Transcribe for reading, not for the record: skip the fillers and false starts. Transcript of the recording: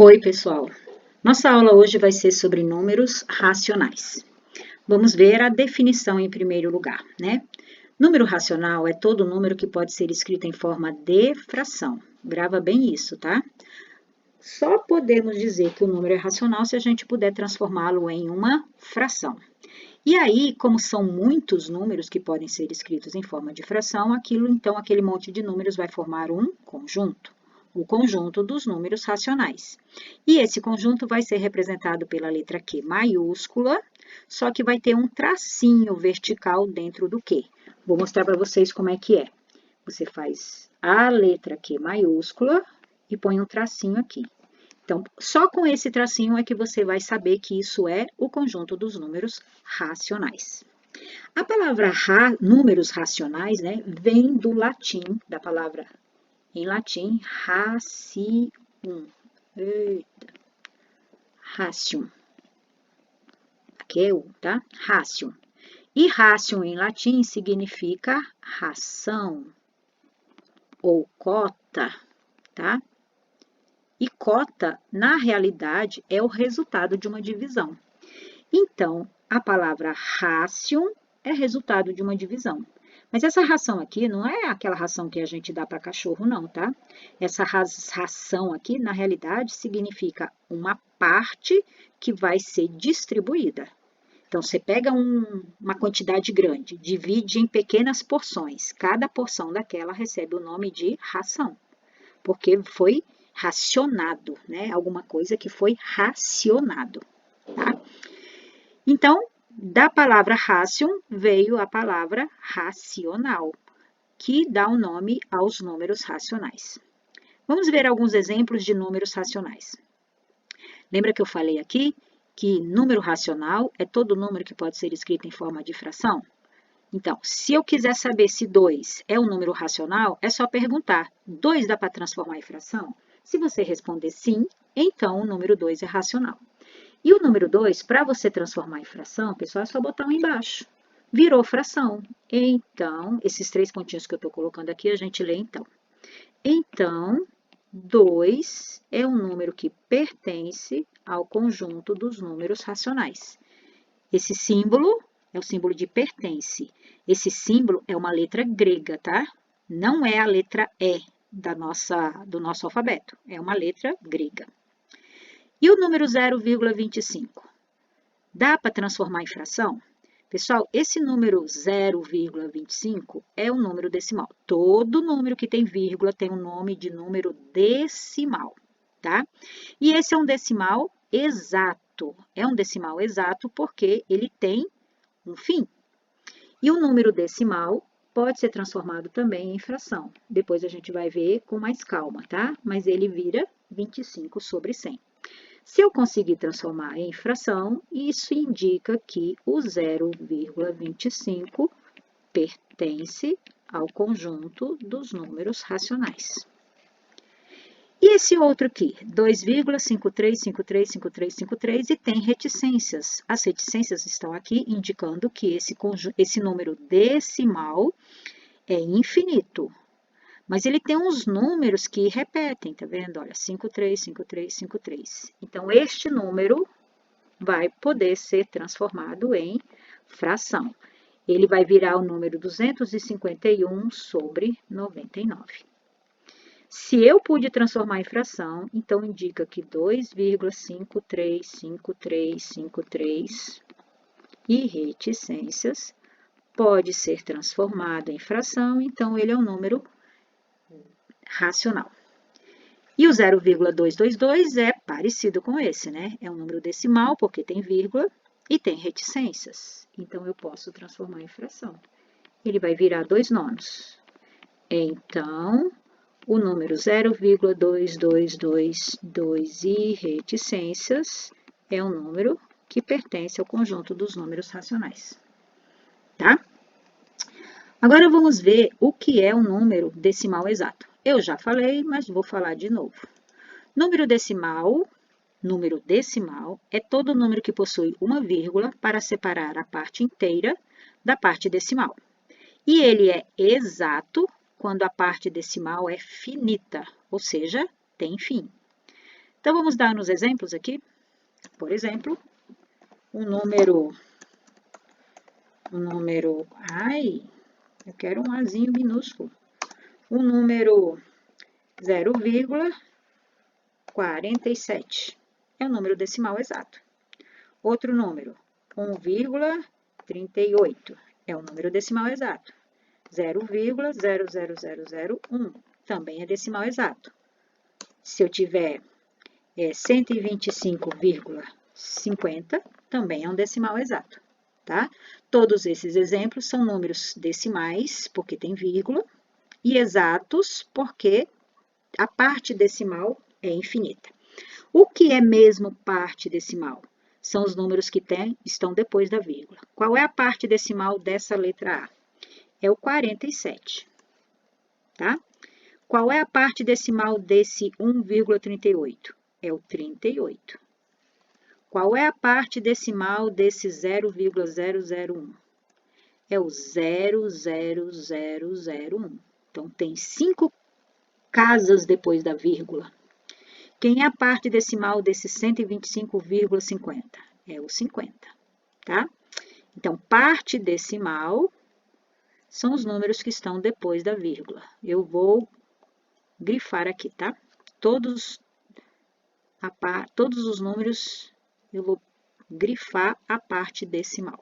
Oi, pessoal! Nossa aula hoje vai ser sobre números racionais. Vamos ver a definição em primeiro lugar, né? Número racional é todo número que pode ser escrito em forma de fração. Grava bem isso, tá? Só podemos dizer que o número é racional se a gente puder transformá-lo em uma fração. E aí, como são muitos números que podem ser escritos em forma de fração, aquele monte de números vai formar um conjunto, o conjunto dos números racionais. E esse conjunto vai ser representado pela letra Q maiúscula, só que vai ter um tracinho vertical dentro do Q. Vou mostrar para vocês como é que é. Você faz a letra Q maiúscula e põe um tracinho aqui. Então, só com esse tracinho é que você vai saber que isso é o conjunto dos números racionais. A palavra números racionais, né, vem do latim, da palavra em latim, racium. Eita. Racium. Aqui é o, tá? Racium. E racium em latim significa ração ou cota, tá? E cota, na realidade, é o resultado de uma divisão. Então, a palavra ração é resultado de uma divisão. Mas essa ração aqui não é aquela ração que a gente dá para cachorro, não, tá? Essa ração aqui, na realidade, significa uma parte que vai ser distribuída. Então, você pega uma quantidade grande, divide em pequenas porções. Cada porção daquela recebe o nome de ração, porque foi racionado, né? Alguma coisa que foi racionado, tá? Então, da palavra racium veio a palavra racional, que dá o nome aos números racionais. Vamos ver alguns exemplos de números racionais. Lembra que eu falei aqui que número racional é todo número que pode ser escrito em forma de fração? Então, se eu quiser saber se 2 é um número racional, é só perguntar: 2 dá para transformar em fração? Se você responder sim, então o número 2 é racional. E o número 2, para você transformar em fração, pessoal, é só botar um embaixo. Virou fração. Então, esses 3 pontinhos que eu estou colocando aqui, a gente lê então. Então, 2 é um número que pertence ao conjunto dos números racionais. Esse símbolo é o símbolo de pertence. Esse símbolo é uma letra grega, tá? Não é a letra E do nosso alfabeto. É uma letra grega. E o número 0,25? Dá para transformar em fração? Pessoal, esse número 0,25 é um número decimal. Todo número que tem vírgula tem o nome de número decimal, tá? E esse é um decimal exato. É um decimal exato porque ele tem um fim. E o número decimal pode ser transformado também em fração. Depois a gente vai ver com mais calma, tá? Mas ele vira 25 sobre 100. Se eu conseguir transformar em fração, isso indica que o 0,25 pertence ao conjunto dos números racionais. E esse outro aqui, 2,53535353 e tem reticências. As reticências estão aqui indicando que esse número decimal é infinito. Mas ele tem uns números que repetem, tá vendo? Olha, 535353. Então, este número vai poder ser transformado em fração. Ele vai virar o número 251 sobre 99. Se eu pude transformar em fração, então indica que 2,535353 e reticências pode ser transformado em fração, então ele é um número racional. E o 0,222 é parecido com esse, né? É um número decimal, porque tem vírgula e tem reticências. Então, eu posso transformar em fração. Ele vai virar 2 nonos. Então, o número 0,2222 e reticências é um número que pertence ao conjunto dos números racionais. Tá? Agora, vamos ver o que é um número decimal exato. Eu já falei, mas vou falar de novo. Número decimal é todo número que possui uma vírgula para separar a parte inteira da parte decimal. E ele é exato quando a parte decimal é finita, ou seja, tem fim. Então, vamos dar nos exemplos aqui. Por exemplo, um número, ai, eu quero um azinho minúsculo. Um número 0,47 é o número decimal exato. Outro número, 1,38 é o número decimal exato. 0,00001 também é decimal exato. Se eu tiver 125,50, também é um decimal exato, tá? Todos esses exemplos são números decimais, porque tem vírgula, e exatos, porque a parte decimal é infinita. O que é mesmo parte decimal? São os números que estão depois da vírgula. Qual é a parte decimal dessa letra A? É o 47, tá? Qual é a parte decimal desse 1,38? É o 38. Qual é a parte decimal desse 0,001? É o 00001. Então, tem 5 casas depois da vírgula. Quem é a parte decimal desse 125,50? É o 50, tá? Então, parte decimal são os números que estão depois da vírgula. Eu vou grifar aqui, tá? Todos os números, eu vou grifar a parte decimal.